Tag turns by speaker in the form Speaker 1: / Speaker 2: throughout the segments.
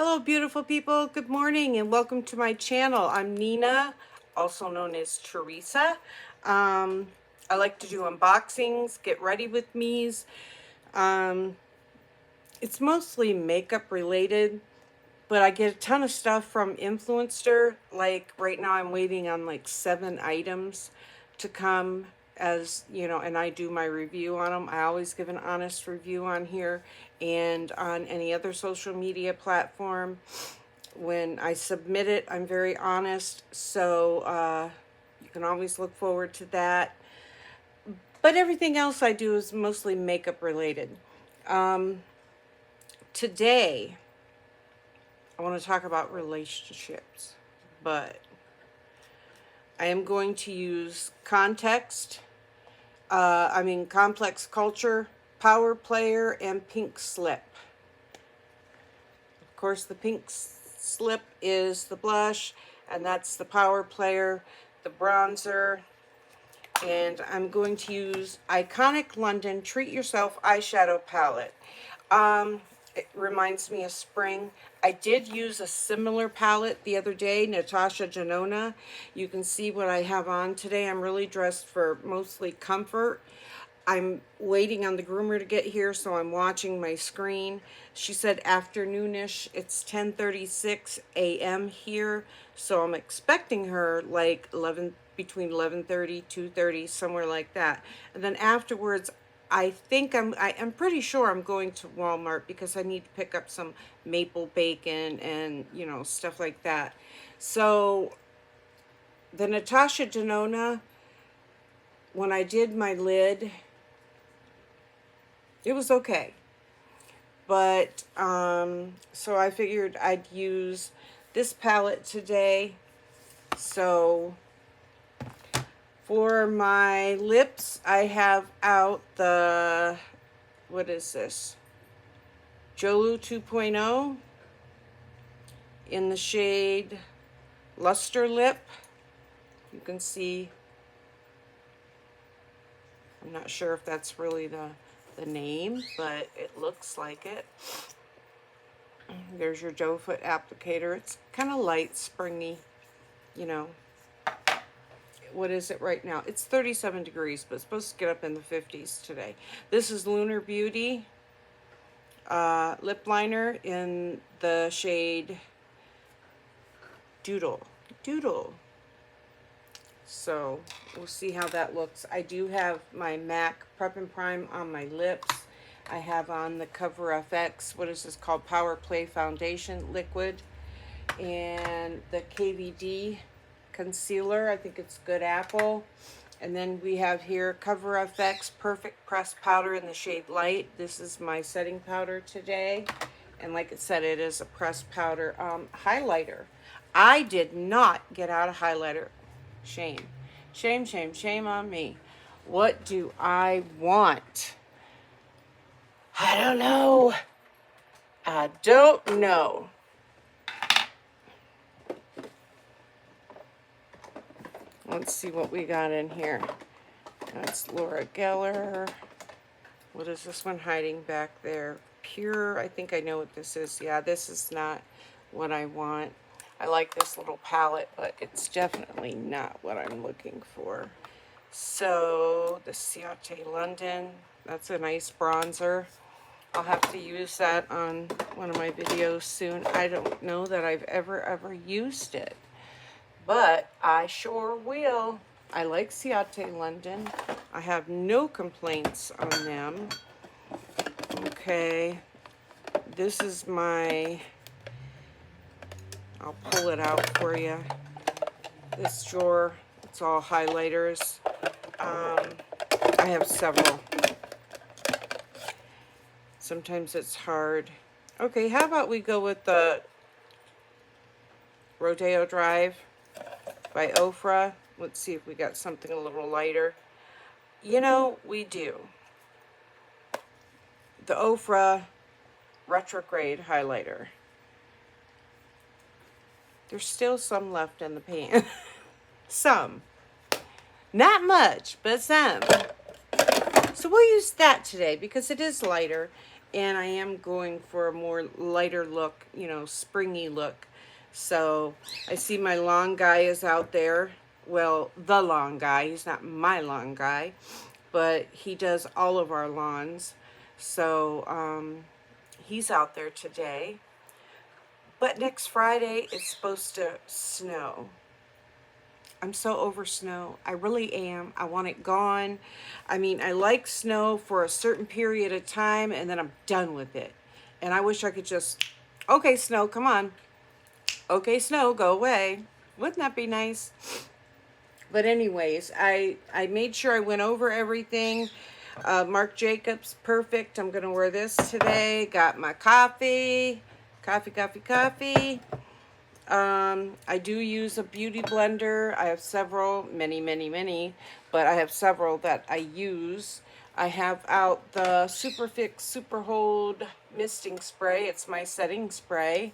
Speaker 1: Hello, beautiful people. Good morning and welcome to my channel. I'm Nina, also known as Teresa. I like to do unboxings, get ready with me's. Um, it's mostly makeup related, but I get a ton of stuff from Influencer. Like right now I'm waiting on like 7 items to come, as you know, and I do my review on them. I always give an honest review on here and on any other social media platform. When I submit it, I'm very honest, so you can always look forward to that. But everything else I do is mostly makeup related. Um, Today, I want to talk about relationships, but I am going to use Complex Culture, Power Player, and Pink Slip. Of course, the Pink Slip is the blush, and that's the Power Player, the bronzer. And I'm going to use Iconic London Treat Yourself eyeshadow palette. It reminds me of spring. I did use a similar palette the other day, Natasha Denona. You can see what I have on today. I'm really dressed for mostly comfort. I'm waiting on the groomer to get here, so I'm watching my screen. She said afternoonish. It's 10:36 a.m. here, so I'm expecting her like between 11:30, 2:30, somewhere like that. And then afterwards, I'm pretty sure I'm going to Walmart because I need to pick up some maple bacon and, you know, stuff like that. So the Natasha Denona, when I did my lid, it was okay. But so I figured I'd use this palette today. So for my lips, I have out the, what is this? Jolu 2.0 in the shade Luster Lip. You can see, I'm not sure if that's really the name, but it looks like it. There's your doe foot applicator. It's kind of light, springy, you know. What is it right now? It's 37 degrees, but it's supposed to get up in the 50s today. This is Lunar Beauty lip liner in the shade Doodle. So we'll see how that looks. I do have my MAC Prep and Prime on my lips. I have on the Cover FX, what is this called? Power Play Foundation Liquid. And the KVD concealer, I think it's Good Apple. And then we have here Cover FX Perfect Press Powder in the shade Light. This is my setting powder today. And like it said, it is a pressed powder. Highlighter. I did not get out a highlighter. Shame. Shame, shame, shame on me. What do I want? I don't know. I don't know. Let's see what we got in here. That's Laura Geller. What is this one hiding back there? Pure. I think I know what this is. Yeah, this is not what I want. I like this little palette, but it's definitely not what I'm looking for. So the Ciate London. That's a nice bronzer. I'll have to use that on one of my videos soon. I don't know that I've ever used it, but I sure will. I like Ciate London. I have no complaints on them. Okay, this is my, I'll pull it out for you. This drawer, it's all highlighters. I have several. Sometimes it's hard. Okay, how about we go with the Rodeo Drive by Ofra. Let's see if we got something a little lighter. You know, we do. The Ofra Retrograde Highlighter. There's still some left in the pan. Some. Not much, but some. So we'll use that today because it is lighter. and I am going for a more lighter look, you know, springy look. So I see my lawn guy is out there. Well, the lawn guy. He's not my lawn guy, but he does all of our lawns. So he's out there today. But next Friday it's supposed to snow. I'm so over snow. I really am. I want it gone. I mean, I like snow for a certain period of time and then I'm done with it. And I wish I could just, okay, snow, come on. Okay, snow, go away. Wouldn't that be nice? But anyways, I made sure I went over everything. Marc Jacobs, perfect. I'm going to wear this today. Got my coffee. Coffee. I do use a beauty blender. I have several, many, but I have several that I use. I have out the Superfix Super Hold Misting Spray. It's my setting spray.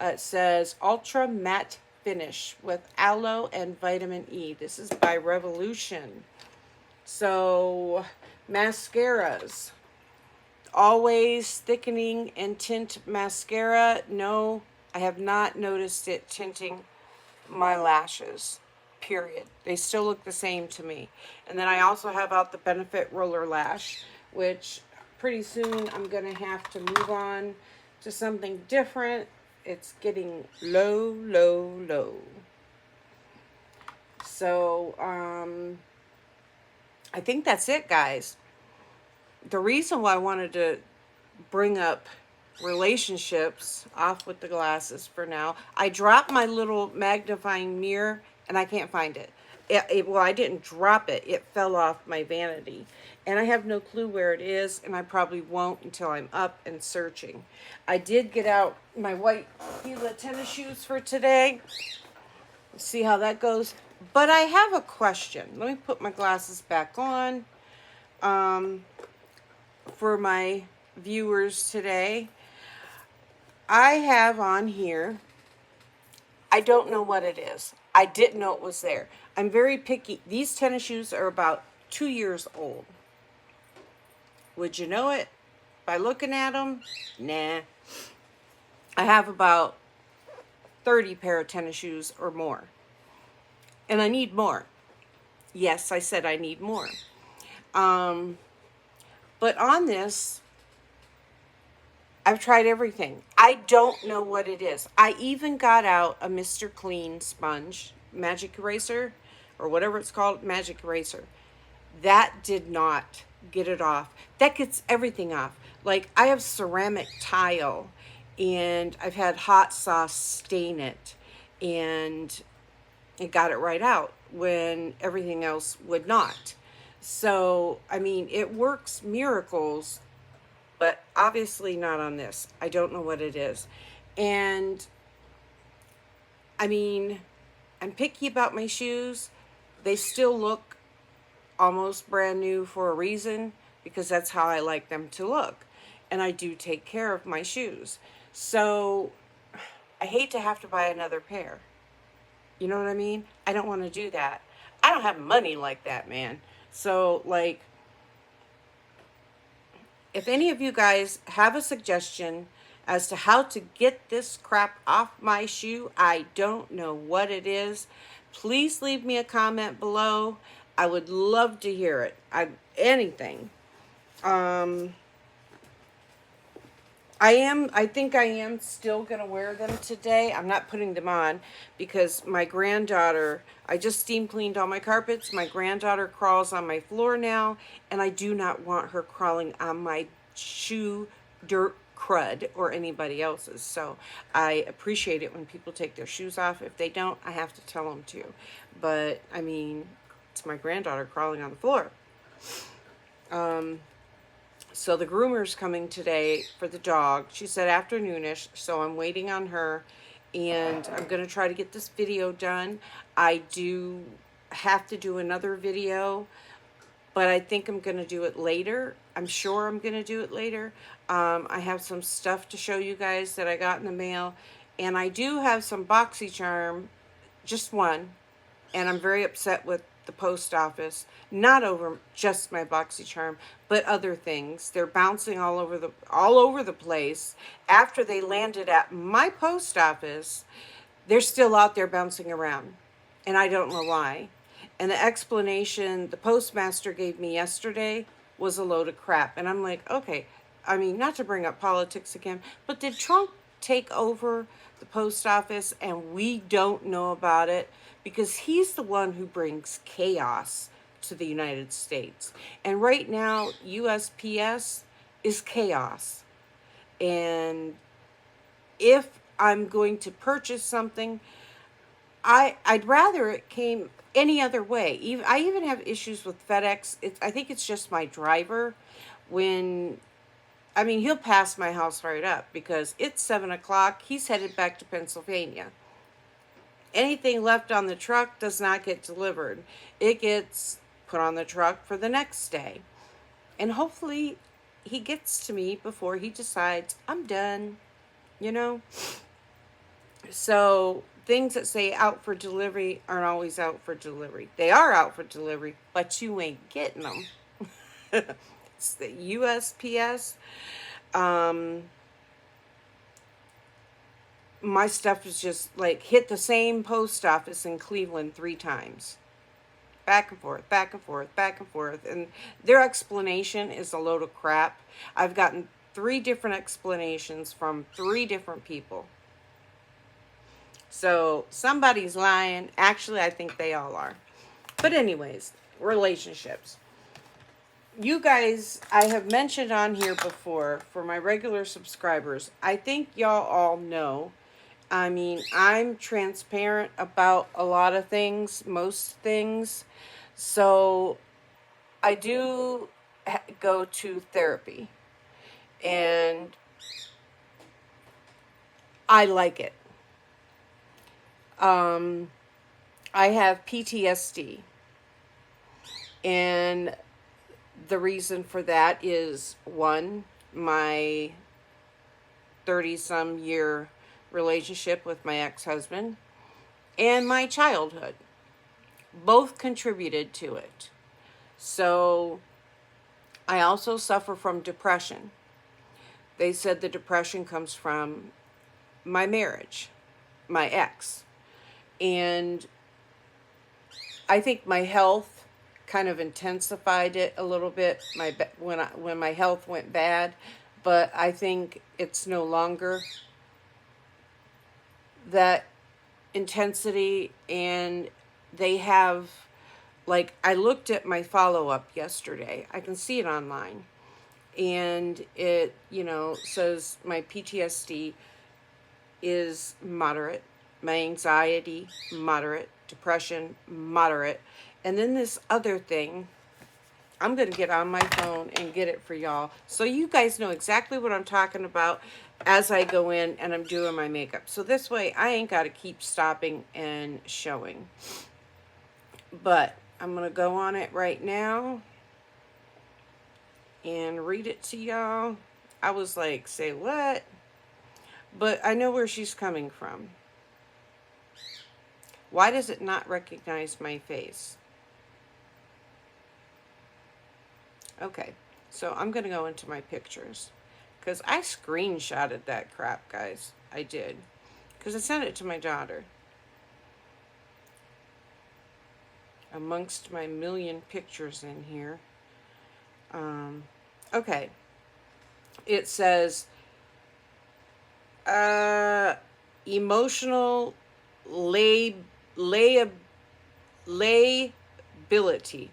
Speaker 1: It says Ultra Matte Finish with Aloe and Vitamin E. This is by Revolution. So, mascaras. Always Thickening and Tint Mascara. No, I have not noticed it tinting my lashes, period. They still look the same to me. And then I also have out the Benefit Roller Lash, which pretty soon I'm going to have to move on to something different. It's getting low. So, I think that's it, guys. The reason why I wanted to bring up relationships, off with the glasses for now. I dropped my little magnifying mirror and I can't find it. Well, I didn't drop it. It fell off my vanity. And I have no clue where it is, and I probably won't until I'm up and searching. I did get out my white Fila tennis shoes for today. Let's see how that goes. But I have a question. Let me put my glasses back on. For my viewers today, I have on here, I don't know what it is. I didn't know it was there. I'm very picky. These tennis shoes are about 2 years old. Would you know it by looking at them? Nah. I have about 30 pair of tennis shoes or more. And I need more. Yes, I said I need more. But on this, I've tried everything. I don't know what it is. I even got out a Mr. Clean sponge, magic eraser, or whatever it's called, magic eraser. That did not get it off. That gets everything off. Like, I have ceramic tile, and I've had hot sauce stain it, and it got it right out when everything else would not. So, I mean, it works miracles, but obviously not on this. I don't know what it is. And I mean, I'm picky about my shoes. They still look almost brand new for a reason, because that's how I like them to look. And I do take care of my shoes. So I hate to have to buy another pair. You know what I mean? I don't want to do that. I don't have money like that, man. So, like, if any of you guys have a suggestion as to how to get this crap off my shoe, I don't know what it is, please leave me a comment below. I would love to hear it. Anything. I think I am still going to wear them today. I'm not putting them on because my granddaughter, I just steam cleaned all my carpets. My granddaughter crawls on my floor now, and I do not want her crawling on my shoe dirt crud or anybody else's. So I appreciate it when people take their shoes off. If they don't, I have to tell them to. But, I mean, it's my granddaughter crawling on the floor. So the groomer's coming today for the dog. She said afternoonish, so I'm waiting on her, and I'm going to try to get this video done. I do have to do another video, but I think I'm going to do it later. I'm sure I'm going to do it later. I have some stuff to show you guys that I got in the mail, and I do have some BoxyCharm, just one, and I'm very upset with the post office, not over just my BoxyCharm, but other things. They're bouncing all over the place. After they landed at my post office, they're still out there bouncing around, and I don't know why. And the explanation the postmaster gave me yesterday was a load of crap. And I'm like, okay, I mean, not to bring up politics again, but did Trump take over the post office and we don't know about it? Because he's the one who brings chaos to the United States. And right now, USPS is chaos. And if I'm going to purchase something, I'd rather it came any other way. I even have issues with FedEx. I think it's just my driver. I mean, he'll pass my house right up because it's 7 o'clock. He's headed back to Pennsylvania. Anything left on the truck does not get delivered. It gets put on the truck for the next day. And hopefully he gets to me before he decides I'm done, you know? So things that say out for delivery aren't always out for delivery. They are out for delivery, but you ain't getting them. It's the USPS. My stuff is just like hit the same post office in Cleveland 3 times. Back and forth, back and forth, back and forth. And their explanation is a load of crap. I've gotten 3 different explanations from 3 different people. So somebody's lying. Actually, I think they all are. But anyways, relationships. You guys, I have mentioned on here before, for my regular subscribers, I think y'all all know. I mean, I'm transparent about a lot of things, most things. So I do go to therapy. And I like it. I have PTSD, and the reason for that is, one, my 30-some year relationship with my ex-husband and my childhood. Both contributed to it. So I also suffer from depression. They said the depression comes from my marriage, my ex. And I think my health kind of intensified it a little bit when my health went bad, but I think it's no longer that intensity. And they have, like, I looked at my follow-up yesterday. I can see it online. And it, says my PTSD is moderate. My anxiety, moderate. Depression, moderate. And then this other thing, I'm going to get on my phone and get it for y'all, so you guys know exactly what I'm talking about as I go in and I'm doing my makeup. So this way, I ain't got to keep stopping and showing. But I'm going to go on it right now and read it to y'all. I was like, say what? But I know where she's coming from. Why does it not recognize my face? Okay, so I'm going to go into my pictures. Because I screenshotted that crap, guys. I did. Because I sent it to my daughter. Amongst my million pictures in here. Okay. It says, emotional lability,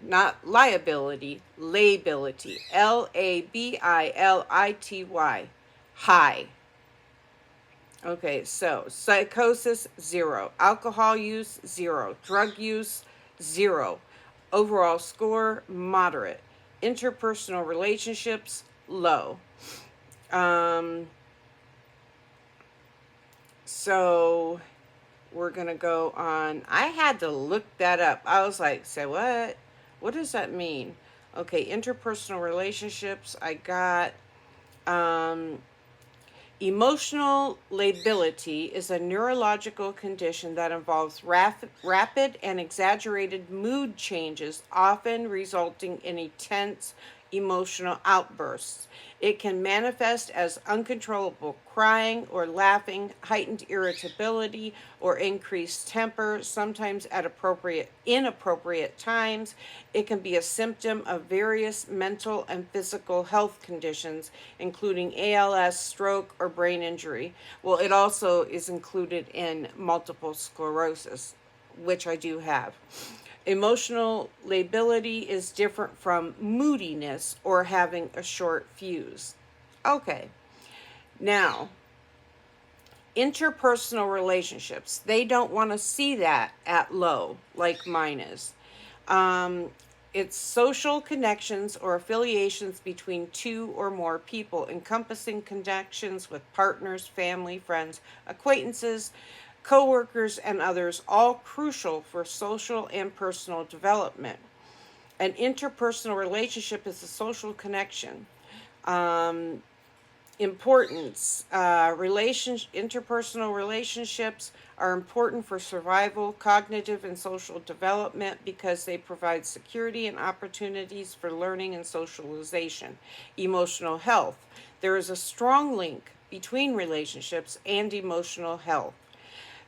Speaker 1: not liability, lability, lability, high. Okay, so psychosis, 0. Alcohol use, 0. Drug use, 0. Overall score, moderate. Interpersonal relationships, low. So we're going to go on. I had to look that up. I was like, say what? What does that mean? Okay, interpersonal relationships. I got, Emotional lability is a neurological condition that involves rapid and exaggerated mood changes, often resulting in intense emotional outbursts. It can manifest as uncontrollable crying or laughing, heightened irritability, or increased temper, sometimes at inappropriate times. It can be a symptom of various mental and physical health conditions, including ALS, stroke, or brain injury. Well, it also is included in multiple sclerosis, which I do have. Emotional lability is different from moodiness or having a short fuse. Okay, now, interpersonal relationships, they don't want to see that at low like mine is. Um, it's social connections or affiliations between two or more people, encompassing connections with partners, family, friends, acquaintances, coworkers, and others, all crucial for social and personal development. An interpersonal relationship is a social connection. Um, Importance. Interpersonal relationships are important for survival, cognitive, and social development because they provide security and opportunities for learning and socialization. Emotional health. There is a strong link between relationships and emotional health,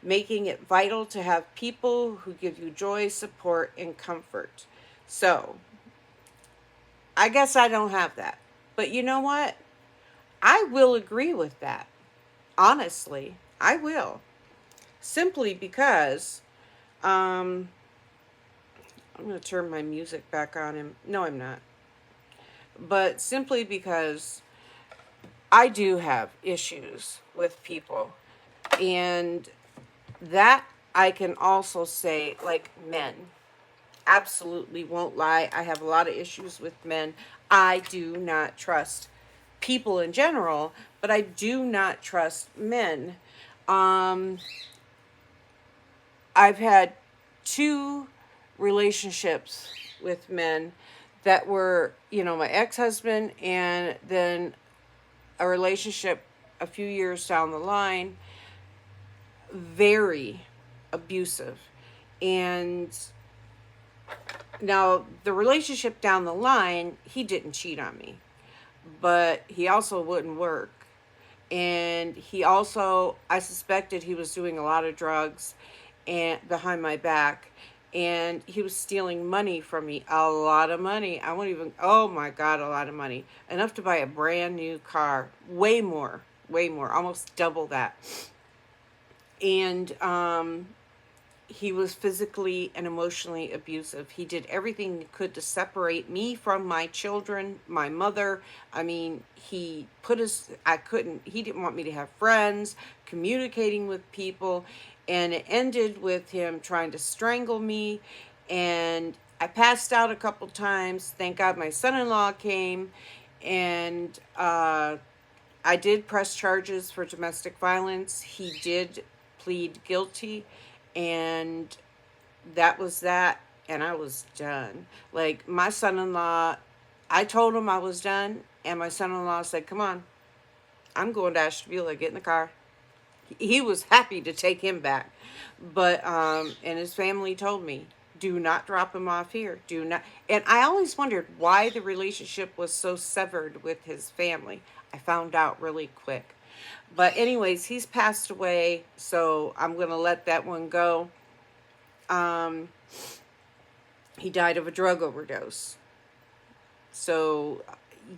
Speaker 1: making it vital to have people who give you joy, support, and comfort. So, I guess I don't have that. But you know what? I will agree with that. Honestly, I will. Simply because um, I'm going to turn my music back on him. No, I'm not. But simply because I do have issues with people. And that I can also say, like men. Absolutely won't lie. I have a lot of issues with men. I do not trust people in general, but I do not trust men. Um, I've had two relationships with men that were, my ex husband, and then a relationship a few years down the line, very abusive. And now, the relationship down the line, he didn't cheat on me, but he also wouldn't work. And he also, I suspected he was doing a lot of drugs and behind my back, and he was stealing money from me, a lot of money. I won't even, oh my God, a lot of money, enough to buy a brand new car, way more, almost double that. And he was physically and emotionally abusive. He did everything he could to separate me from my children, my mother. I mean, he didn't want me to have friends, communicating with people, and it ended with him trying to strangle me. And I passed out a couple times. Thank God my son-in-law came, and I did press charges for domestic violence. He did plead guilty, and that was that. And I was done. Like, my son-in-law, I told him I was done, and my son-in-law said, "Come on, I'm going to Ashtabula. Get in the car." He was happy to take him back, but and his family told me, "Do not drop him off here. Do not." And I always wondered why the relationship was so severed with his family. I found out really quick. But anyways, he's passed away, so I'm going to let that one go. Um, he died of a drug overdose. So,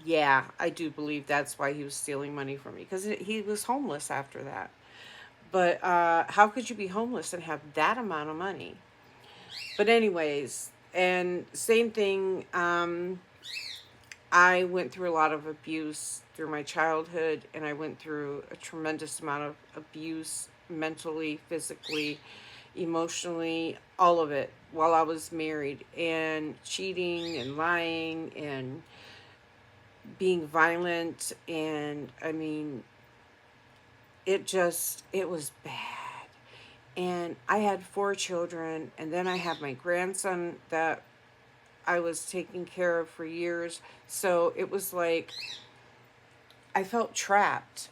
Speaker 1: yeah, I do believe that's why he was stealing money from me, because he was homeless after that. But how could you be homeless and have that amount of money? But anyways, and same thing, I went through a lot of abuse through my childhood, and I went through a tremendous amount of abuse mentally, physically, emotionally, all of it while I was married, and cheating and lying and being violent. And I mean, it was bad. And I had 4 children, and then I had my grandson that I was taking care of for years. So it was like I felt trapped.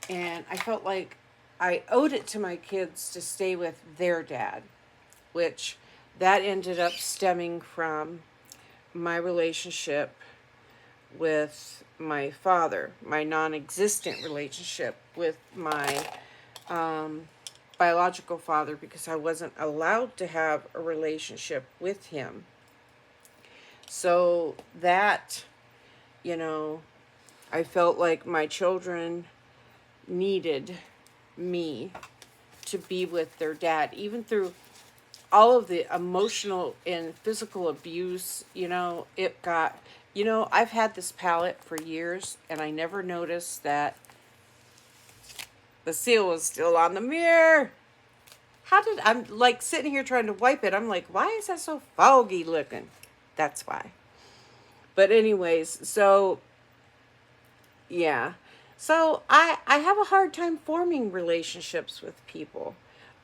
Speaker 1: And I felt like I owed it to my kids to stay with their dad, which that ended up stemming from my relationship with my father, my non-existent relationship with my biological father, because I wasn't allowed to have a relationship with him. So that, you know, I felt like my children needed me to be with their dad, even through all of the emotional and physical abuse. I've had this palette for years, and I never noticed that the seal was still on the mirror. I'm like sitting here trying to wipe it. I'm like, why is that so foggy looking? That's why. But anyways, so yeah. So I have a hard time forming relationships with people.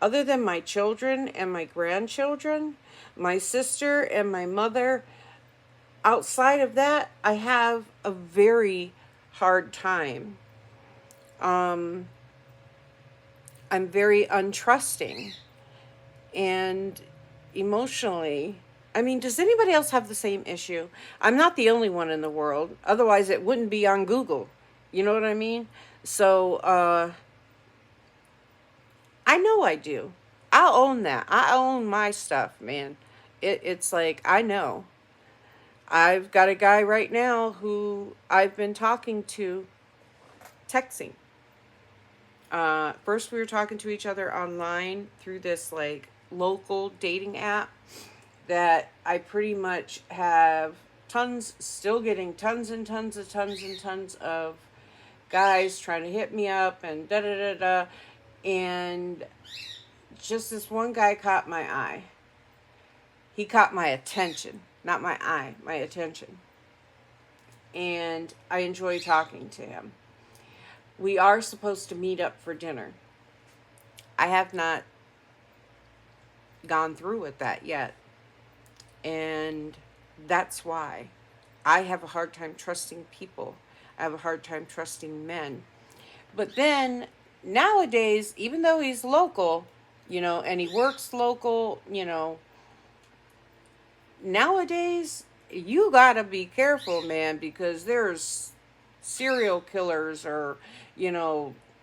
Speaker 1: Other than my children and my grandchildren, my sister and my mother, outside of that, I have a very hard time. I'm very untrusting and emotionally. I mean, does anybody else have the same issue? I'm not the only one in the world. Otherwise, it wouldn't be on Google. You know what I mean? So, I know I do. I'll own that. I own my stuff, man. It's like, I know. I've got a guy right now who I've been talking to, texting. First, we were talking to each other online through this like local dating app that I pretty much have still getting tons and tons of guys trying to hit me up and da da da da. And just this one guy caught my eye. He caught my attention, not my eye, my attention. And I enjoy talking to him. We are supposed to meet up for dinner. I have not gone through with that yet. And that's why I have a hard time trusting people. I have a hard time trusting men. But then nowadays, even though he's local, and he works local, nowadays you gotta be careful, man, because there's serial killers or,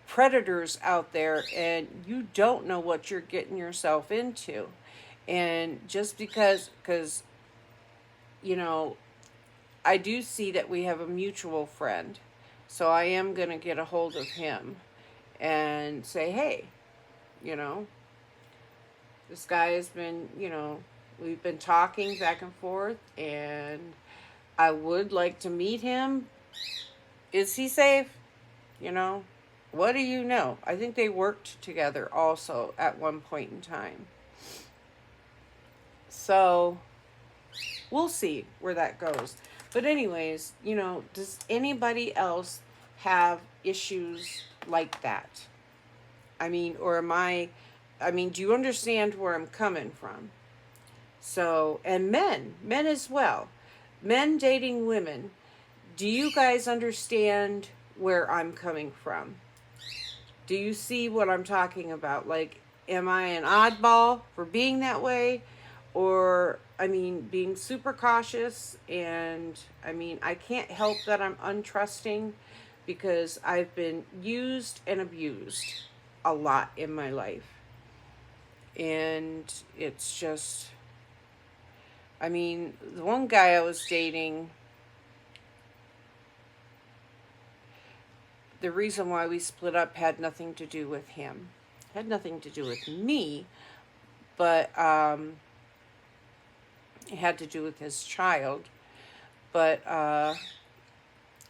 Speaker 1: predators out there, and you don't know what you're getting yourself into. And just because, I do see that we have a mutual friend. So I am going to get a hold of him and say, hey, this guy has been, we've been talking back and forth, and I would like to meet him. Is he safe? What do you know? I think they worked together also at one point in time. So we'll see where that goes. But anyways, does anybody else have issues like that? I mean, do you understand where I'm coming from? So, and men as well. Men dating women. Do you guys understand where I'm coming from? Do you see what I'm talking about? Like, am I an oddball for being that way? Or, being super cautious, and, I can't help that I'm untrusting because I've been used and abused a lot in my life. And it's just, the one guy I was dating, the reason why we split up had nothing to do with him. It had nothing to do with me, but, it had to do with his child. But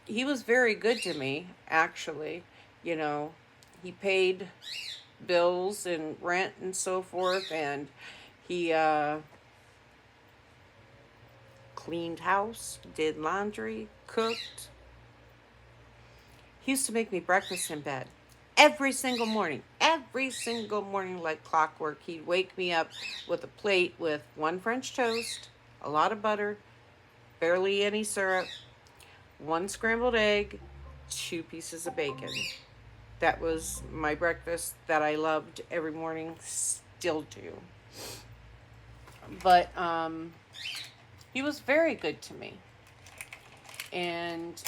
Speaker 1: he was very good to me, actually. He paid bills and rent and so forth, and he cleaned house, did laundry, cooked. He used to make me breakfast in bed every single morning like clockwork. He'd wake me up with a plate with one French toast, a lot of butter, barely any syrup, one scrambled egg, 2 pieces of bacon. That was my breakfast that I loved every morning, still do. But he was very good to me. And,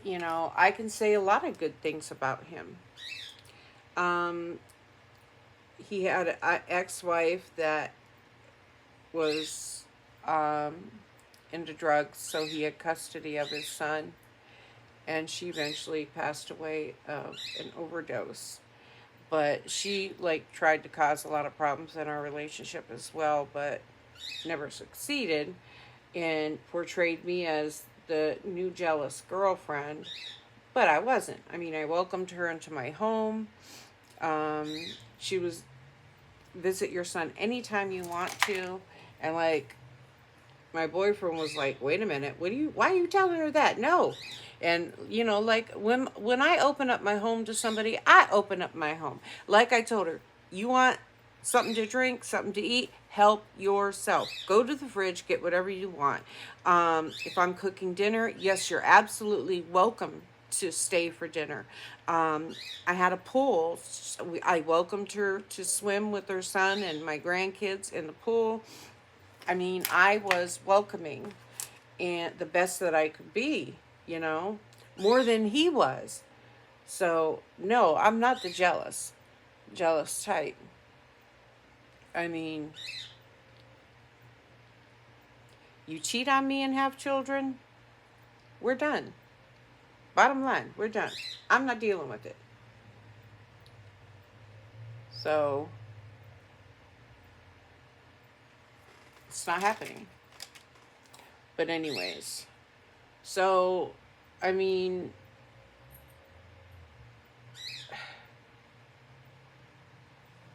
Speaker 1: you know, I can say a lot of good things about him. He had an ex-wife that was into drugs, so he had custody of his son, and she eventually passed away of an overdose. But she like tried to cause a lot of problems in our relationship as well, but never succeeded, and portrayed me as the new jealous girlfriend. But I wasn't. I mean, I welcomed her into my home. She was visit your son anytime you want to, and like my boyfriend was like, wait a minute, why are you telling her that? No. And you know, like when I open up my home to somebody, I open up my home. Like I told her, you want something to drink, something to eat, help yourself. Go to the fridge, get whatever you want. If I'm cooking dinner, yes, you're absolutely welcome to stay for dinner. I had a pool. I welcomed her to swim with her son and my grandkids in the pool. I mean, I was welcoming and the best that I could be, you know, more than he was. So, no, I'm not the jealous type. I mean, you cheat on me and have children, we're done. Bottom line, we're done. I'm not dealing with it. So, it's not happening. But anyways, so, I mean,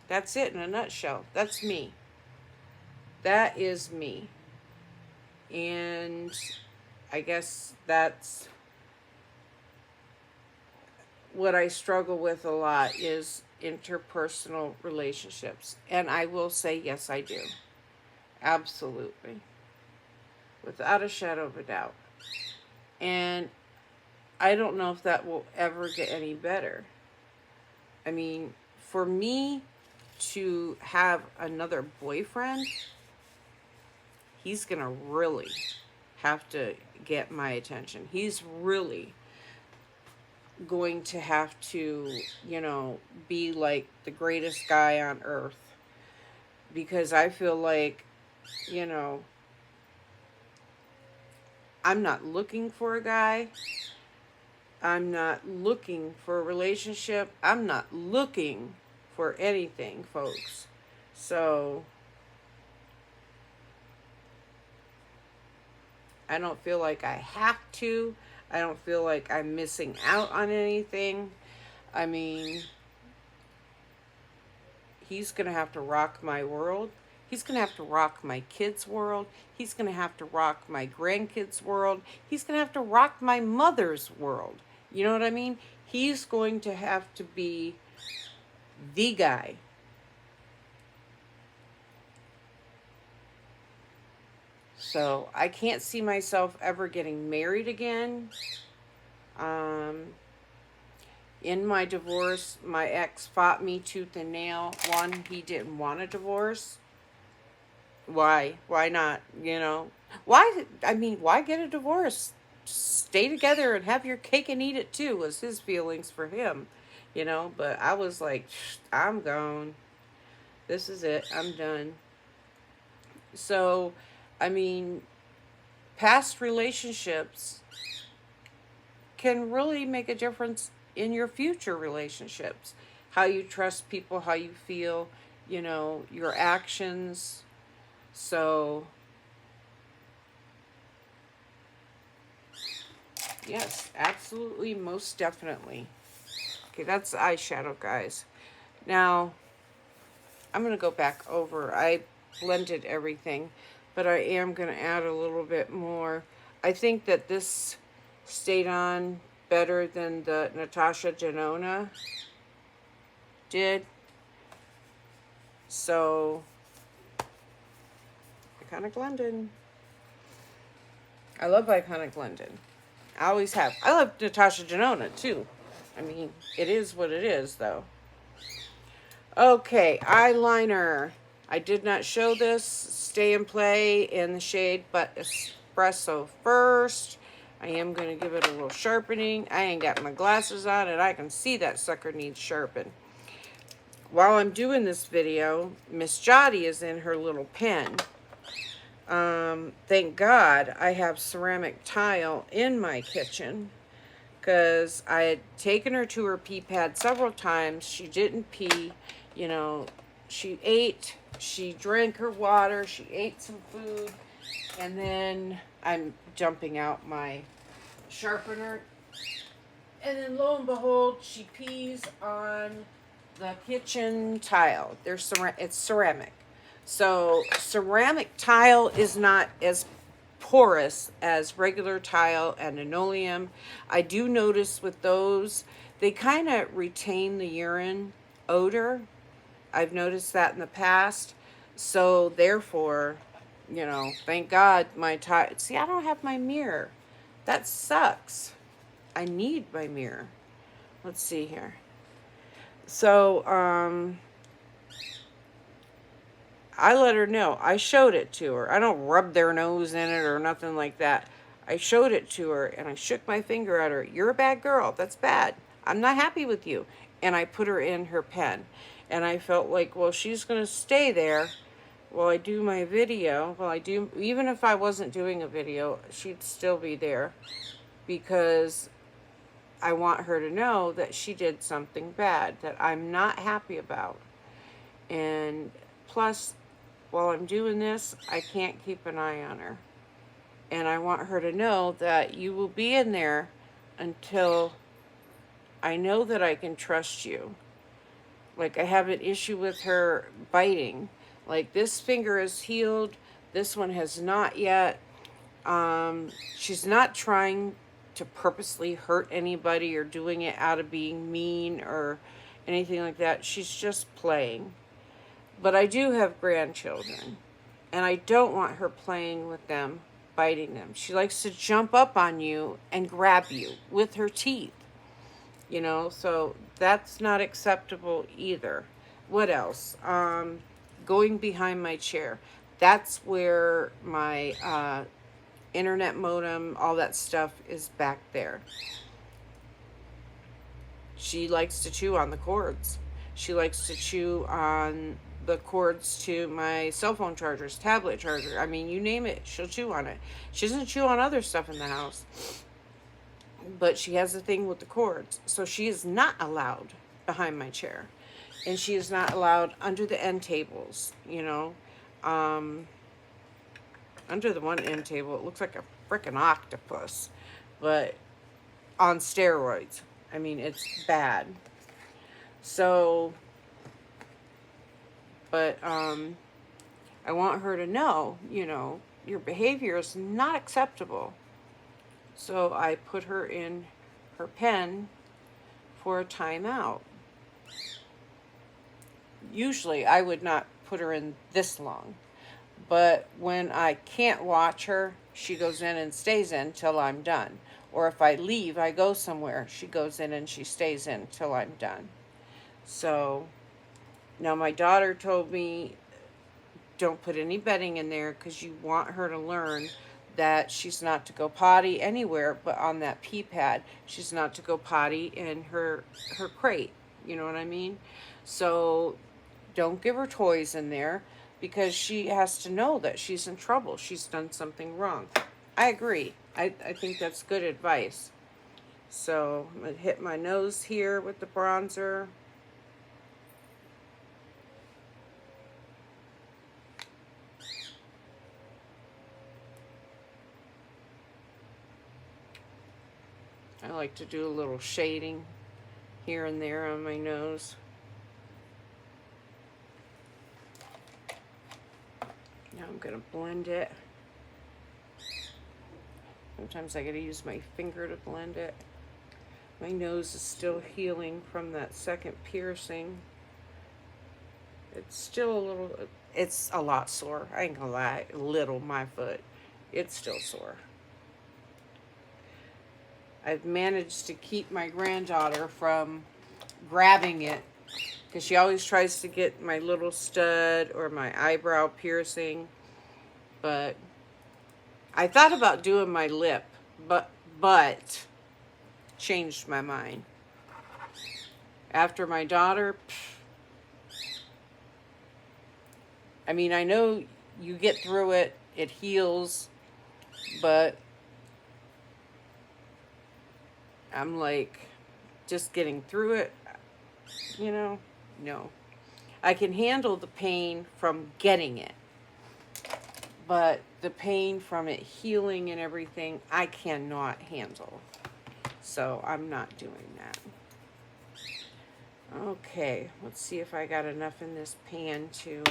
Speaker 1: that's it in a nutshell. That's me. That is me. And I guess that's what I struggle with a lot is interpersonal relationships. And I will say, yes, I do. Absolutely. Without a shadow of a doubt. And I don't know if that will ever get any better. I mean, for me to have another boyfriend, he's going to really have to get my attention. He's really going to have to, you know, be like the greatest guy on earth. Because I feel like, you know, I'm not looking for a guy. I'm not looking for a relationship. I'm not looking for anything, folks. So, I don't feel like I have to. I don't feel like I'm missing out on anything. I mean, he's going to have to rock my world. He's going to have to rock my kids' world. He's going to have to rock my grandkids' world. He's going to have to rock my mother's world. You know what I mean? He's going to have to be the guy. So I can't see myself ever getting married again. In my divorce, my ex fought me tooth and nail. One, he didn't want a divorce. Why? Why not? You know? Why? I mean, why get a divorce? Stay together and have your cake and eat it too, was his feelings for him. You know? But I was like, I'm gone. This is it. I'm done. So, I mean, past relationships can really make a difference in your future relationships. How you trust people, how you feel, you know, your actions. So, yes, absolutely, most definitely. Okay, that's eyeshadow, guys. Now, I'm going to go back over. I blended everything, but I am going to add a little bit more. I think that this stayed on better than the Natasha Denona did. So, Iconic London. I love Iconic London. I always have. I love Natasha Denona too. I mean, it is what it is, though. Okay, eyeliner. I did not show this. Stay and Play in the shade but Espresso First. I am going to give it a little sharpening. I ain't got my glasses on and I can see that sucker needs sharpened. While I'm doing this video, Miss Jotty is in her little pen. Thank God I have ceramic tile in my kitchen, because I had taken her to her pee pad several times. She didn't pee, you know, she ate, she drank her water, she ate some food, and then I'm dumping out my sharpener, and then lo and behold, she pees on the kitchen tile. It's ceramic. So ceramic tile is not as porous as regular tile and linoleum. I do notice with those, they kind of retain the urine odor. I've noticed that in the past. So therefore, you know, thank God my tile. See, I don't have my mirror. That sucks. I need my mirror. Let's see here. So, I let her know. I showed it to her. I don't rub their nose in it or nothing like that. I showed it to her and I shook my finger at her. You're a bad girl. That's bad. I'm not happy with you. And I put her in her pen. And I felt like, well, she's going to stay there while I do my video. Well, I do, even if I wasn't doing a video, she'd still be there, because I want her to know that she did something bad that I'm not happy about. And plus, while I'm doing this, I can't keep an eye on her. And I want her to know that you will be in there until I know that I can trust you. Like, I have an issue with her biting. Like, this finger is healed. This one has not yet. She's not trying to purposely hurt anybody or doing it out of being mean or anything like that. She's just playing. But I do have grandchildren, and I don't want her playing with them, biting them. She likes to jump up on you and grab you with her teeth, you know, so that's not acceptable either. What else? Going behind my chair. That's where my internet modem, all that stuff is back there. She likes to chew on the cords. She likes to chew on the cords to my cell phone chargers, tablet charger. I mean, you name it, she'll chew on it. She doesn't chew on other stuff in the house, but she has a thing with the cords. So she is not allowed behind my chair, and she is not allowed under the end tables, you know. Under the one end table, it looks like a freaking octopus, but on steroids. I mean, it's bad. So, but I want her to know, you know, your behavior is not acceptable. So I put her in her pen for a timeout. Usually I would not put her in this long, but when I can't watch her, she goes in and stays in till I'm done. Or if I leave, I go somewhere, she goes in and she stays in till I'm done. So now my daughter told me, don't put any bedding in there, because you want her to learn that she's not to go potty anywhere but on that pee pad. She's not to go potty in her crate. You know what I mean? So don't give her toys in there, because she has to know that she's in trouble. She's done something wrong. I agree. I think that's good advice. So I'm going to hit my nose here with the bronzer. I like to do a little shading here and there on my nose. Now I'm going to blend it. Sometimes I got to use my finger to blend it. My nose is still healing from that second piercing. It's still a little, it's a lot sore. I ain't gonna lie, little, my foot. It's still sore. I've managed to keep my granddaughter from grabbing it, because she always tries to get my little stud or my eyebrow piercing. But I thought about doing my lip, but changed my mind. After my daughter, I mean, I know you get through it, it heals, but I'm like, just getting through it, you know, no. I can handle the pain from getting it, but the pain from it healing and everything, I cannot handle. So I'm not doing that. Okay, let's see if I got enough in this pan to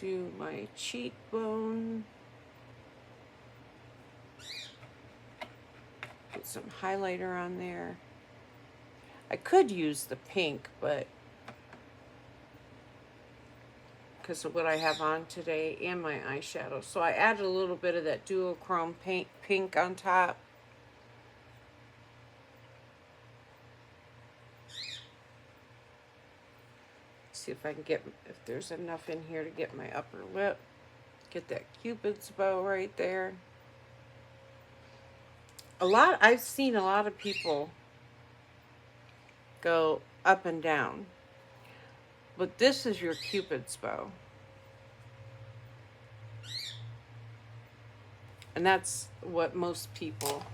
Speaker 1: do my cheekbone. Put some highlighter on there. I could use the pink, but because of what I have on today and my eyeshadow. So I added a little bit of that duochrome pink on top. See if I can get, if there's enough in here to get my upper lip. Get that Cupid's bow right there. I've seen a lot of people go up and down, but this is your Cupid's bow. And that's what most people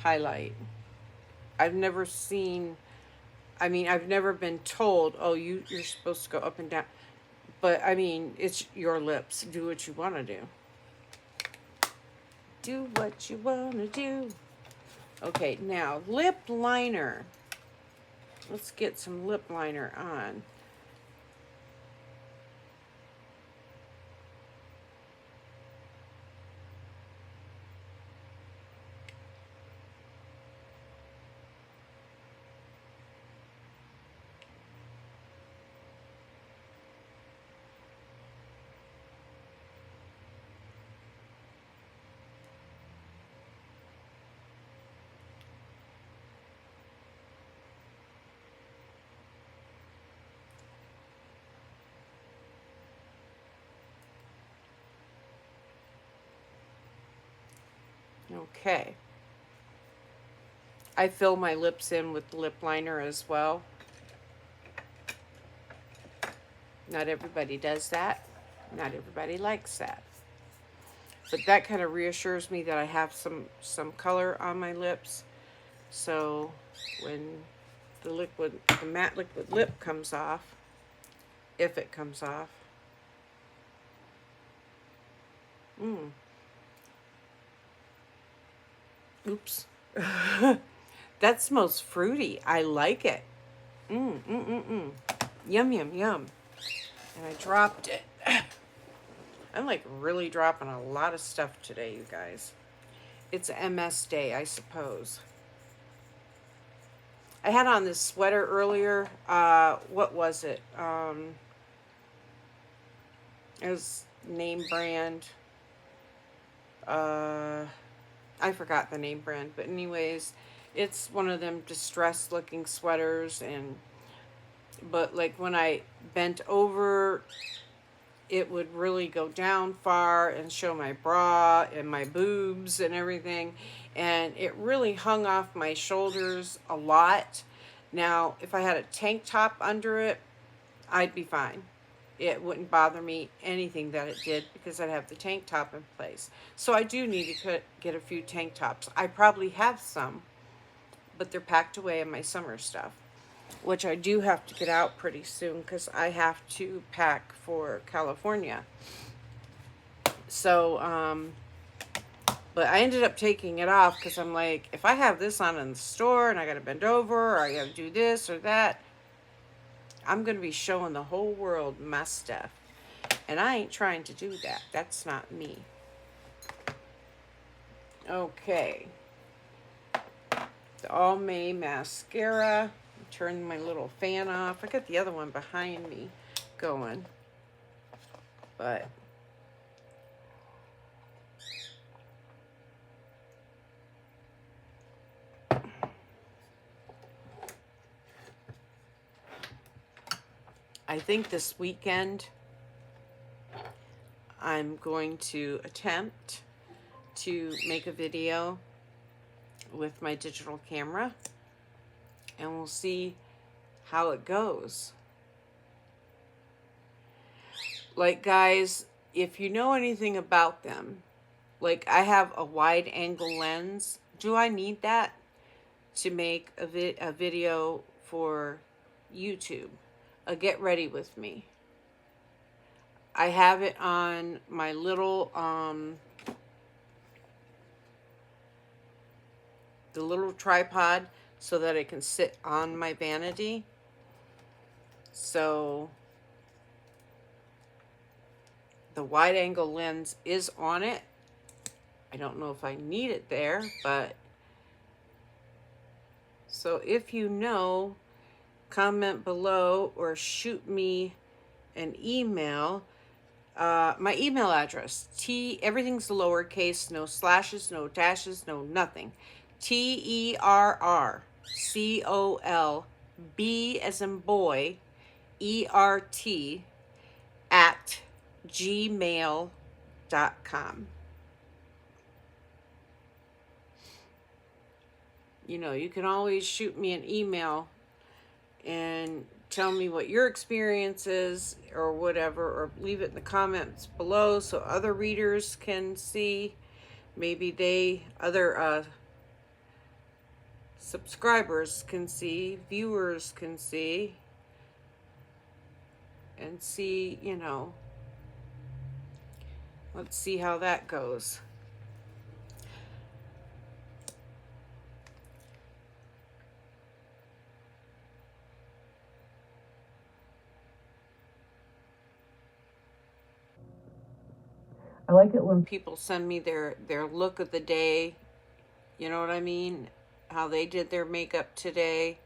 Speaker 1: highlight. I've never seen, I mean, I've never been told, oh, you're supposed to go up and down. But, I mean, it's your lips. Do what you want to do. Do what you want to do. Okay, now, lip liner. Let's get some lip liner on. Okay. I fill my lips in with lip liner as well. Not everybody does that. Not everybody likes that. But that kind of reassures me that I have some color on my lips. So when the matte liquid lip comes off, if it comes off, oops. That smells fruity. I like it. Yum, yum, yum. And I dropped it. I'm like really dropping a lot of stuff today, you guys. It's MS day, I suppose. I had on this sweater earlier. What was it? It was name brand. I forgot the name brand, but anyways, it's one of them distressed looking sweaters, but like when I bent over, it would really go down far and show my bra and my boobs and everything, and it really hung off my shoulders a lot. Now, if I had a tank top under it, I'd be fine. It wouldn't bother me anything that it did because I'd have the tank top in place. So I do need to get a few tank tops. I probably have some, but they're packed away in my summer stuff, which I do have to get out pretty soon because I have to pack for California. So, but I ended up taking it off because I'm like, if I have this on in the store and I got to bend over or I got to do this or that, I'm going to be showing the whole world my stuff. And I ain't trying to do that. That's not me. Okay. The Almay mascara. Turn my little fan off. I got the other one behind me going. But I think this weekend I'm going to attempt to make a video with my digital camera, and we'll see how it goes. Like, guys, if you know anything about them, like, I have a wide angle lens. Do I need that to make a video for YouTube? A get ready with me. I have it on my little the little tripod so that it can sit on my vanity. So the wide angle lens is on it. I don't know if I need it there, but so if you know, comment below or shoot me an email. My email address, everything's lowercase, no slashes, no dashes, no nothing. TERRCOLB as in boy, ERT at gmail.com. You know, you can always shoot me an email and tell me what your experience is or whatever, or leave it in the comments below so other readers can see. Maybe other subscribers can see, viewers can see, and see, you know, let's see how that goes. I like it when people send me their look of the day. You know what I mean? How they did their makeup today.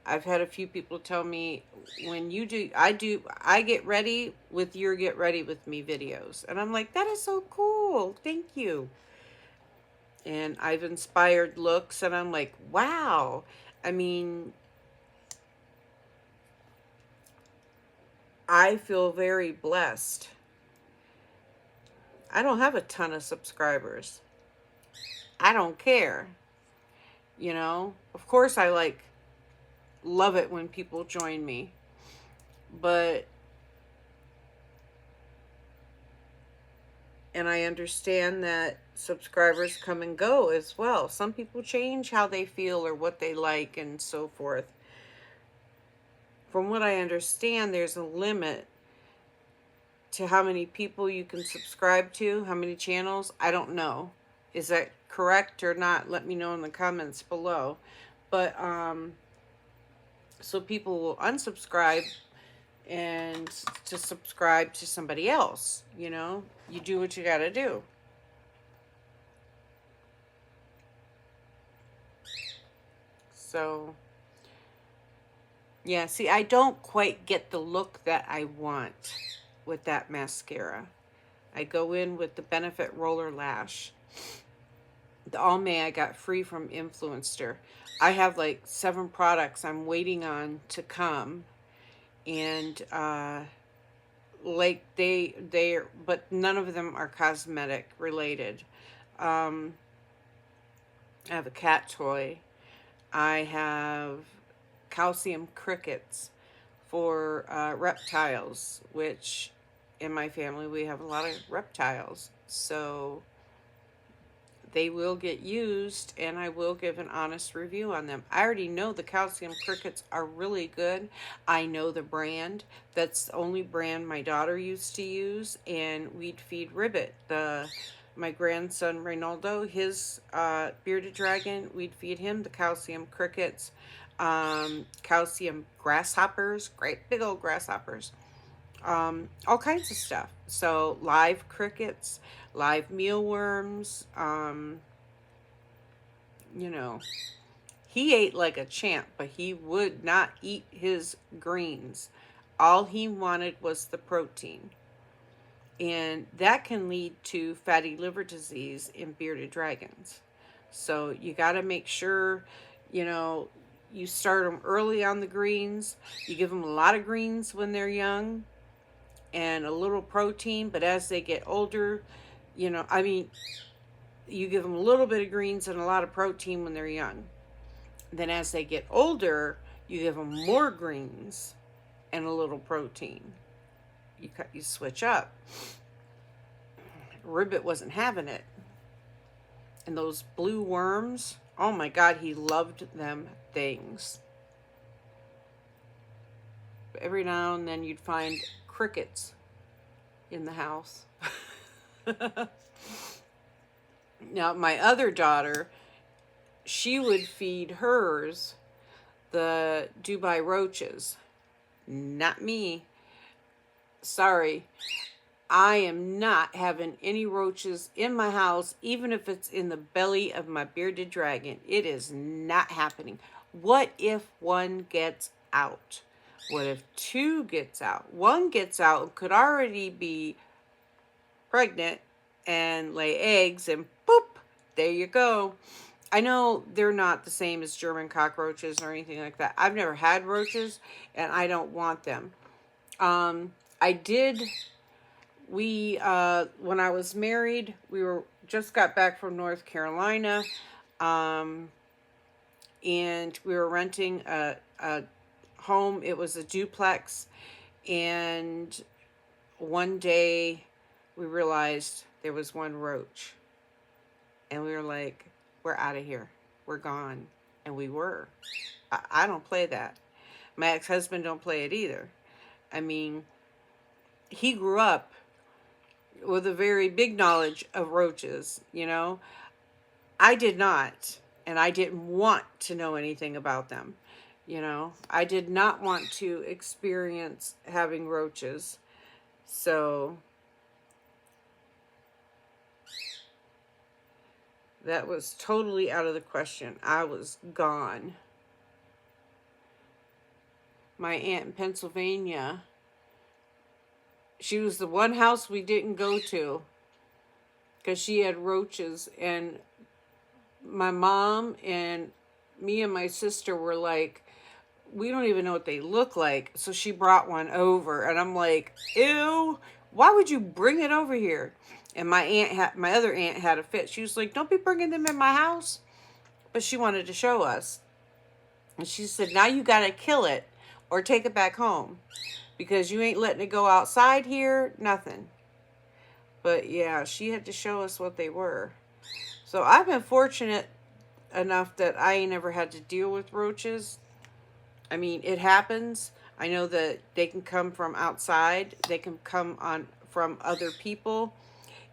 Speaker 1: I've had a few people tell me, when you do, I get ready with your get ready with me videos. And I'm like, that is so cool. Thank you. And I've inspired looks, and I'm like, wow. I mean, I feel very blessed. I don't have a ton of subscribers. I don't care. You know, of course I love it when people join me, but, and I understand that subscribers come and go as well. Some people change how they feel or what they like and so forth. From what I understand, there's a limit to how many people you can subscribe to, how many channels. I don't know. Is that correct or not? Let me know in the comments below. But so people will unsubscribe and to subscribe to somebody else. You know, you do what you got to do. So yeah, see, I don't quite get the look that I want with that mascara. I go in with the Benefit Roller Lash. The Almay I got free from Influenster. I have like 7 products I'm waiting on to come, and like but none of them are cosmetic related. I have a cat toy. I have calcium crickets for reptiles, which in my family we have a lot of reptiles, so they will get used, and I will give an honest review on them. I already know the calcium crickets are really good. I know the brand. That's the only brand my daughter used to use, and we'd feed Ribbit, my grandson Reynaldo, his bearded dragon, we'd feed him the calcium crickets, calcium grasshoppers, great big old grasshoppers, all kinds of stuff. So live crickets, live mealworms, you know, he ate like a champ, but he would not eat his greens. All he wanted was the protein. And that can lead to fatty liver disease in bearded dragons. So you got to make sure, you know, you start them early on the greens. You give them a lot of greens when they're young and a little protein, but as they get older, I mean, you give them a little bit of greens and a lot of protein when they're young. Then as they get older, you give them more greens and a little protein. You switch up. Ribbit wasn't having it. And those blue worms, oh my God, he loved them things. Every now and then you'd find crickets in the house. Now, my other daughter, she would feed hers the Dubai roaches. Not me. Sorry. I am not having any roaches in my house, even if it's in the belly of my bearded dragon. It is not happening. What if one gets out? What if two gets out? One gets out, could already be pregnant and lay eggs, and boop, there you go. I know they're not the same as German cockroaches or anything like that. I've never had roaches, and I don't want them. I did... when I was married, just got back from North Carolina, and we were renting a home. It was a duplex, and one day we realized there was one roach, and we were like, we're out of here. We're gone. And we were. I don't play that. My ex-husband don't play it either. I mean, he grew up with a very big knowledge of roaches, I did not, and I didn't want to know anything about them, I did not want to experience having roaches, so that was totally out of the question. I was gone. My aunt in Pennsylvania, she was the one house we didn't go to because she had roaches, and my mom and me and my sister were like, we don't even know what they look like. So she brought one over, and I'm like, ew, why would you bring it over here? And my other aunt had a fit. She was like, don't be bringing them in my house. But she wanted to show us. And she said, now you got to kill it or take it back home, because you ain't letting it go outside here, nothing. But yeah, she had to show us what they were. So I've been fortunate enough that I ain't never had to deal with roaches. I mean, it happens. I know that they can come from outside. They can come from other people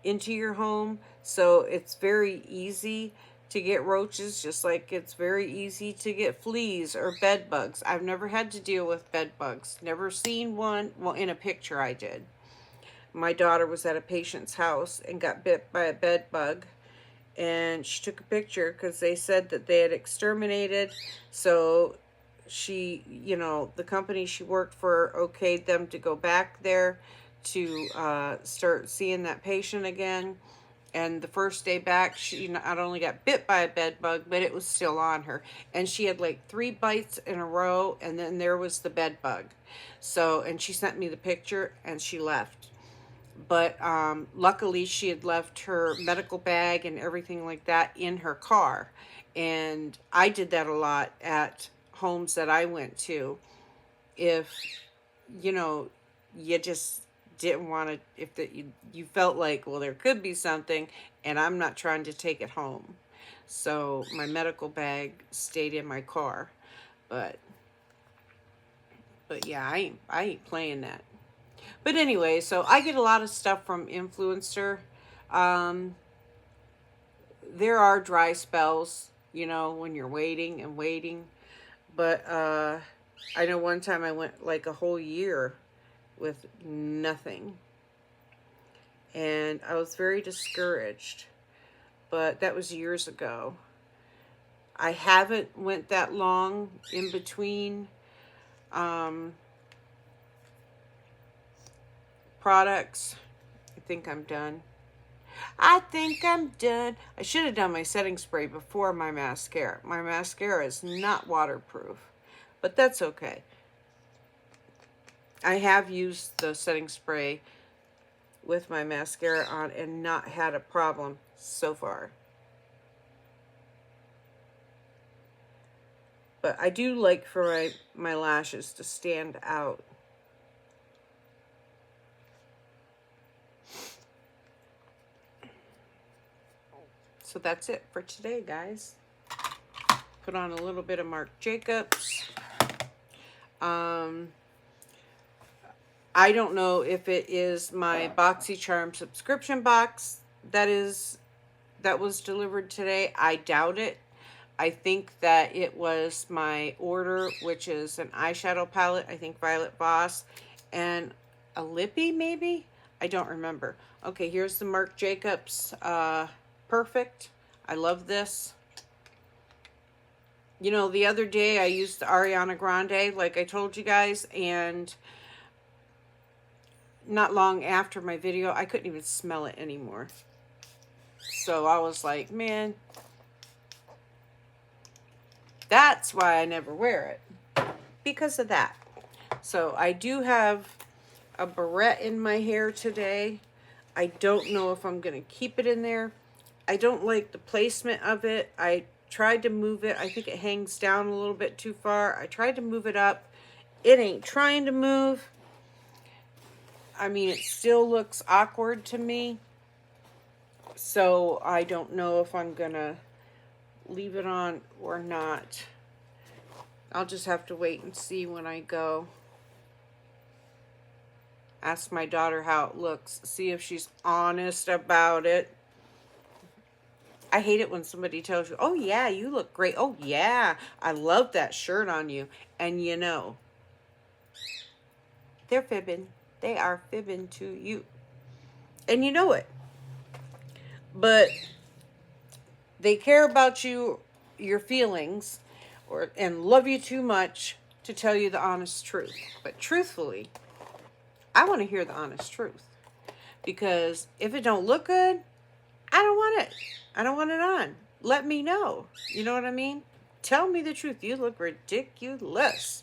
Speaker 1: into your home. So it's very easy to get roaches, just like it's very easy to get fleas or bed bugs. I've never had to deal with bed bugs. Never seen one. Well, in a picture I did. My daughter was at a patient's house and got bit by a bed bug. And she took a picture because they said that they had exterminated. So she, the company she worked for okayed them to go back there to start seeing that patient again. And the first day back, she not only got bit by a bed bug, but it was still on her. And she had like 3 bites in a row, and then there was the bed bug. So, and she sent me the picture, and she left. But luckily, she had left her medical bag and everything like that in her car. And I did that a lot at homes that I went to. If, you just didn't want to, if you felt like, well, there could be something, and I'm not trying to take it home. So my medical bag stayed in my car. But yeah, I ain't playing that. But anyway, so I get a lot of stuff from Influencer. There are dry spells, when you're waiting and waiting. But I know one time I went like a whole year with nothing. And I was very discouraged. But that was years ago. I haven't went that long in between products. I think I'm done. I think I'm done. I should have done my setting spray before my mascara. My mascara is not waterproof, but that's okay. I have used the setting spray with my mascara on and not had a problem so far. But I do like for my lashes to stand out. So that's it for today, guys. Put on a little bit of Marc Jacobs. I don't know if it is my BoxyCharm subscription box that was delivered today. I doubt it. I think that it was my order, which is an eyeshadow palette, I think Violet Voss, and a lippy maybe? I don't remember. Okay, here's the Marc Jacobs Perfect. I love this. You know, the other day I used the Ariana Grande, like I told you guys, and not long after my video, I couldn't even smell it anymore. So I was like, man, that's why I never wear it, because of that. So I do have a barrette in my hair today. I don't know if I'm going to keep it in there. I don't like the placement of it. I tried to move it. I think it hangs down a little bit too far. I tried to move it up. It ain't trying to move. I mean, it still looks awkward to me. So I don't know if I'm going to leave it on or not. I'll just have to wait and see when I go. Ask my daughter how it looks. See if she's honest about it. I hate it when somebody tells you, oh yeah, you look great. Oh yeah, I love that shirt on you. And you know, they're fibbing. They are fibbing to you. And you know it. But they care about you, your feelings, and love you too much to tell you the honest truth. But truthfully, I want to hear the honest truth. Because if it don't look good, I don't want it. I don't want it on. Let me know. You know what I mean? Tell me the truth. You look ridiculous.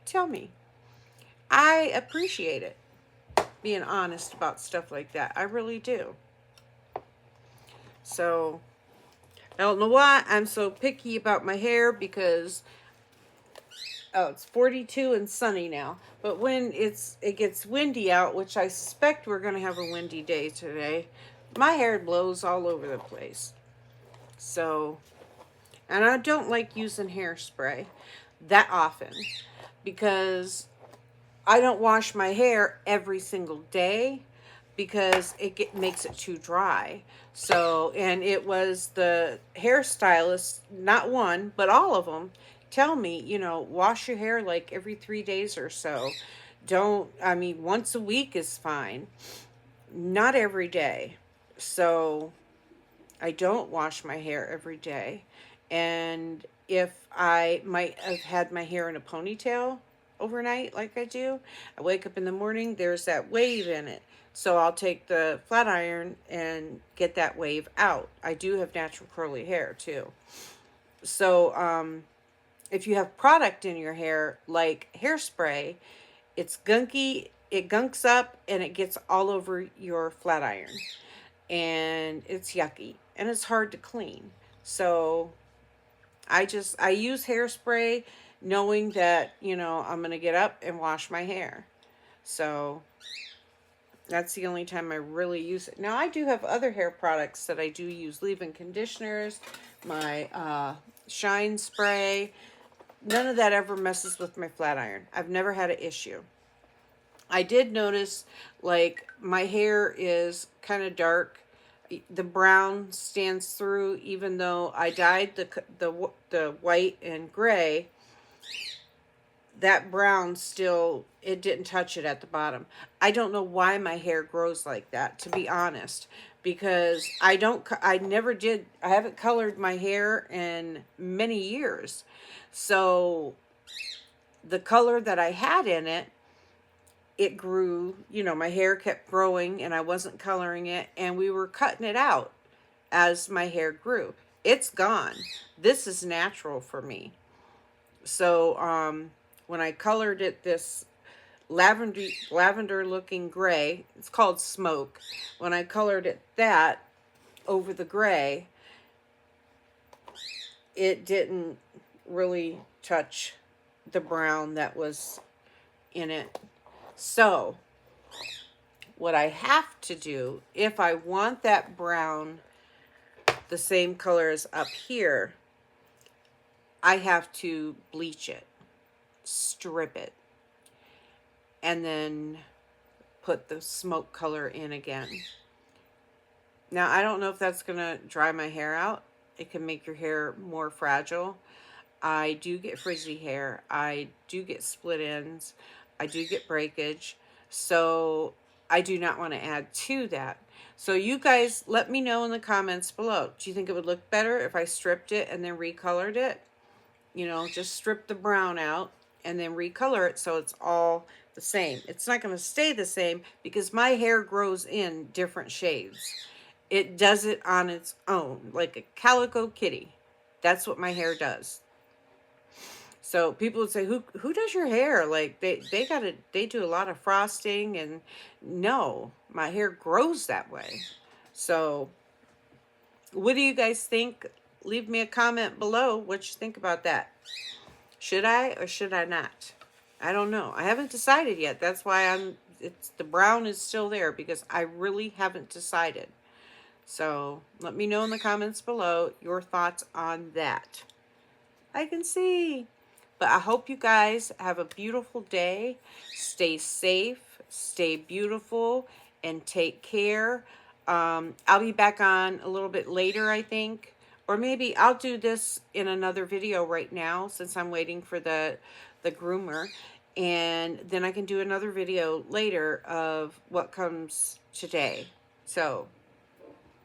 Speaker 1: Tell me. I appreciate it. Being honest about stuff like that. I really do. So, I don't know why I'm so picky about my hair because it's 42 and sunny now. But when it gets windy out, which I suspect we're going to have a windy day today, my hair blows all over the place. So, and I don't like using hairspray that often because I don't wash my hair every single day because it makes it too dry. So, and it was the hairstylist, not one, but all of them, tell me, you know, wash your hair like every 3 days or so. I mean, once a week is fine. Not every day. So I don't wash my hair every day. And if I might have had my hair in a ponytail overnight like I do, I wake up in the morning, there's that wave in it. So I'll take the flat iron and get that wave out. I do have natural curly hair too. So if you have product in your hair like hairspray, it's gunky, it gunks up and it gets all over your flat iron. And it's yucky and it's hard to clean. So I use hairspray knowing that, you know, I'm going to get up and wash my hair. So that's the only time I really use it. Now I do have other hair products that I do use, leave-in conditioners, my shine spray. None of that ever messes with my flat iron. I've never had an issue. I did notice, like, my hair is kind of dark. The brown stands through, even though I dyed the white and gray. That brown still, it didn't touch it at the bottom. I don't know why my hair grows like that, to be honest, because I haven't colored my hair in many years. So the color that I had in it it grew, you know, my hair kept growing and I wasn't coloring it, and we were cutting it out as my hair grew. It's gone. This is natural for me. So when I colored it this lavender looking gray, it's called smoke. When I colored it that over the gray, it didn't really touch the brown that was in it. So what I have to do, if I want that brown the same color as up here, I have to bleach it, strip it, and then put the smoke color in again. Now, I don't know if that's going to dry my hair out. It can make your hair more fragile. I do get frizzy hair. I do get split ends. I do get breakage. So I do not want to add to that. So you guys let me know in the comments below. Do you think it would look better if I stripped it and then recolored it? You know, just strip the brown out and then recolor it so it's all the same. It's not going to stay the same because my hair grows in different shades. It does it on its own, like a calico kitty. That's what my hair does. So people would say, who does your hair? Like they do a lot of frosting, and no, my hair grows that way. So what do you guys think? Leave me a comment below what you think about that. Should I or should I not? I don't know. I haven't decided yet. That's why the brown is still there, because I really haven't decided. So let me know in the comments below your thoughts on that. I can see. But I hope you guys have a beautiful day. Stay safe, stay beautiful, and take care. I'll be back on a little bit later, I think. Or maybe I'll do this in another video right now, since I'm waiting for the groomer. And then I can do another video later of what comes today. So,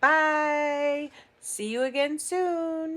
Speaker 1: bye. See you again soon.